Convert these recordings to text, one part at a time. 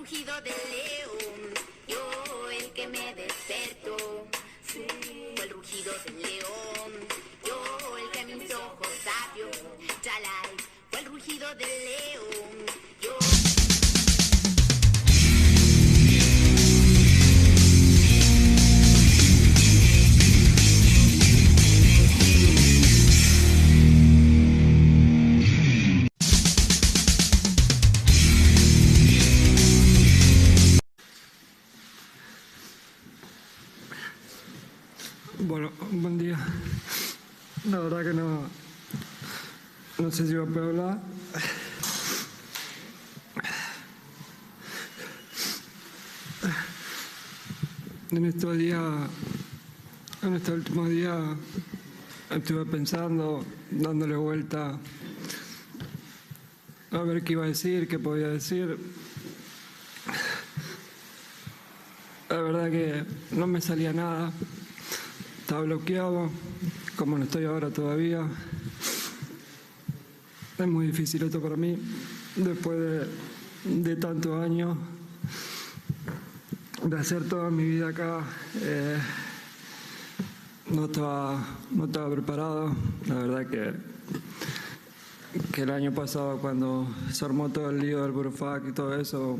rugido del león, yo el que me despertó. Fue el rugido del león, yo el que mis ojos abrió. Chalai, fue el rugido del león, yo... Bueno, buen día. La verdad que no sé si voy a poder hablar. En estos días, en estos últimos días, estuve pensando, dándole vuelta a ver qué iba a decir, qué podía decir. La verdad que no me salía nada. Estaba bloqueado, como no estoy ahora todavía. Es muy difícil esto para mí, después de tantos años, de hacer toda mi vida acá. No estaba preparado. La verdad que el año pasado, cuando se armó todo el lío del Burofax y todo eso,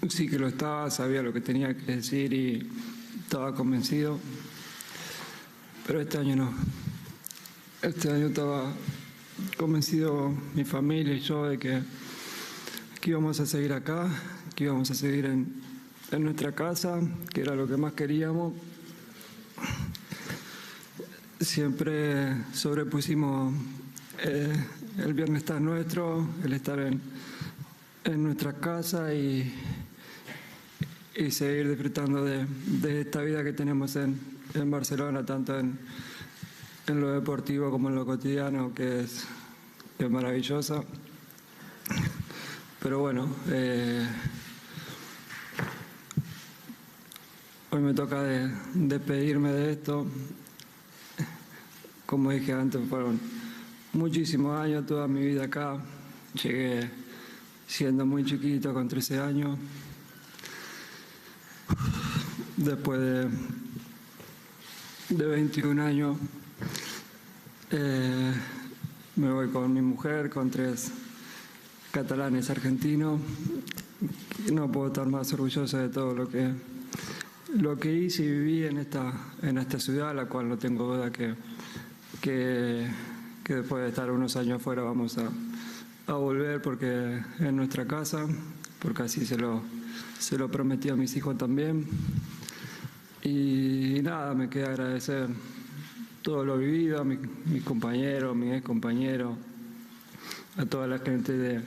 sí que lo estaba, sabía lo que tenía que decir y estaba convencido, pero este año no. Este año estaba convencido mi familia y yo de que íbamos a seguir acá, que íbamos a seguir en nuestra casa, que era lo que más queríamos. Siempre sobrepusimos el bienestar nuestro, el estar en nuestra casa y seguir disfrutando de esta vida que tenemos en Barcelona, tanto en lo deportivo como en lo cotidiano, que es maravillosa. Pero bueno, hoy me toca despedirme de esto. Como dije antes, fueron muchísimos años, toda mi vida acá. Llegué siendo muy chiquito, con 13 años. Después de 21 años, me voy con mi mujer, con 3 catalanes argentinos. No puedo estar más orgulloso de todo lo que hice y viví en esta ciudad, la cual no tengo duda que después de estar unos años afuera vamos a volver, porque es nuestra casa, porque así se lo prometí a mis hijos también. Y nada, me queda agradecer todo lo vivido, a mis compañeros, mis ex compañeros, a toda la gente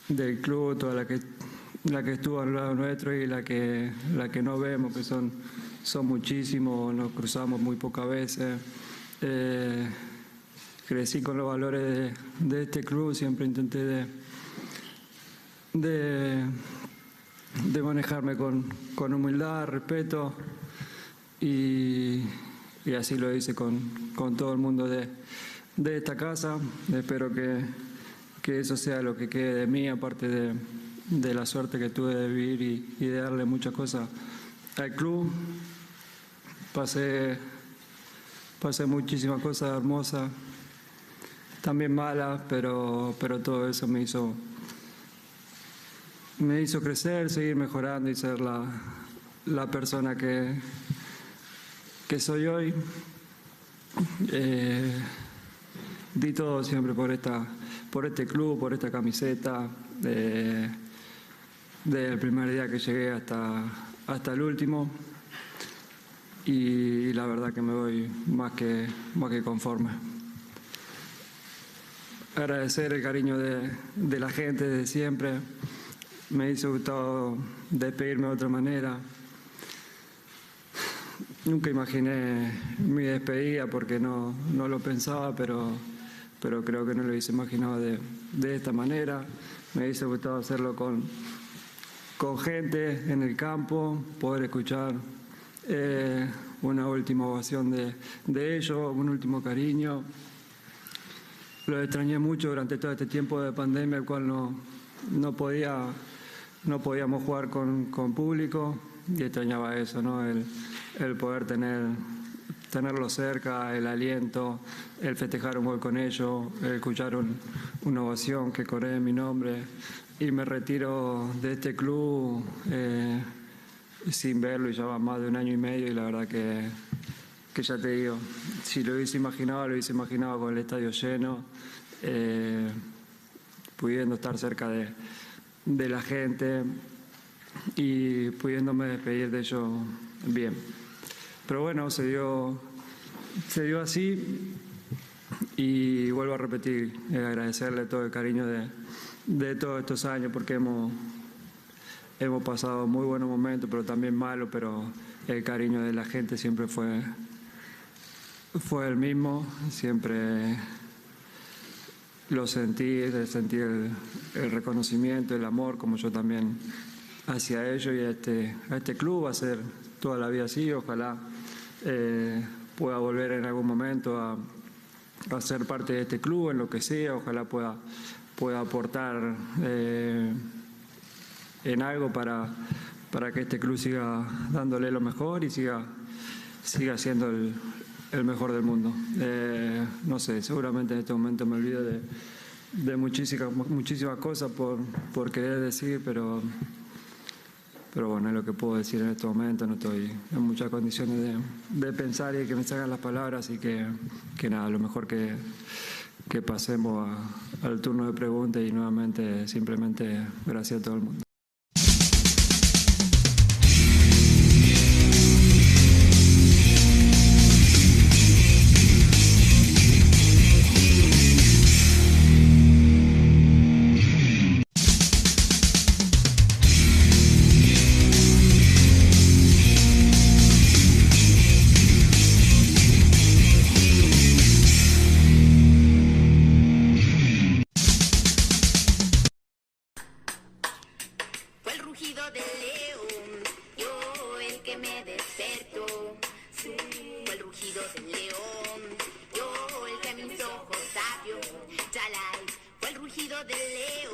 del club, toda la que estuvo al lado nuestro y la que no vemos, que son muchísimos, nos cruzamos muy pocas veces. Crecí con los valores de este club, siempre intenté de manejarme con humildad, respeto, y así lo hice con todo el mundo de esta casa. Espero que eso sea lo que quede de mí, aparte de la suerte que tuve de vivir y de darle muchas cosas al club. Pasé muchísimas cosas hermosas, también malas, pero todo eso me hizo crecer, seguir mejorando y ser la persona que soy hoy. Di todo siempre por este club, por esta camiseta, desde el primer día que llegué hasta el último, y la verdad que me voy más que conforme. Agradecer el cariño de la gente de siempre. Me hizo gustado despedirme de otra manera. Nunca imaginé mi despedida porque no lo pensaba, pero creo que no lo hubiese imaginado de esta manera. Me hubiese gustado hacerlo con gente en el campo, poder escuchar una última ovación de ellos, un último cariño. Lo extrañé mucho durante todo este tiempo de pandemia, el cual no podía no podíamos jugar con público y extrañaba eso, ¿no? El poder tenerlo cerca, el aliento, el festejar un gol con ellos, el escuchar una ovación que corre mi nombre. Y me retiro de este club sin verlo, y ya va más de 1 año y medio, y la verdad que ya te digo, si lo hubiese imaginado con el estadio lleno, pudiendo estar cerca de la gente y pudiéndome despedir de ellos bien. Pero bueno, se dio así, y vuelvo a repetir, agradecerle todo el cariño de todos estos años, porque hemos pasado muy buenos momentos, pero también malos, pero el cariño de la gente siempre fue el mismo, siempre lo sentí, sentí el reconocimiento, el amor, como yo también hacia ellos y a este club. Va a ser toda la vida así. Ojalá pueda volver en algún momento a ser parte de este club, en lo que sea. Ojalá pueda aportar en algo para que este club siga dándole lo mejor y siga siendo el mejor del mundo. No sé, seguramente en este momento me olvido de muchísimas cosas por querer decir, pero bueno, es lo que puedo decir en este momento. No estoy en muchas condiciones de pensar y de que me salgan las palabras, y que nada, lo mejor que pasemos al turno de preguntas, y nuevamente simplemente gracias a todo el mundo. Fue el rugido del león, yo el que me despertó. Fue el rugido del león, yo el que mis ojos abrió. Chalai, fue el rugido del león.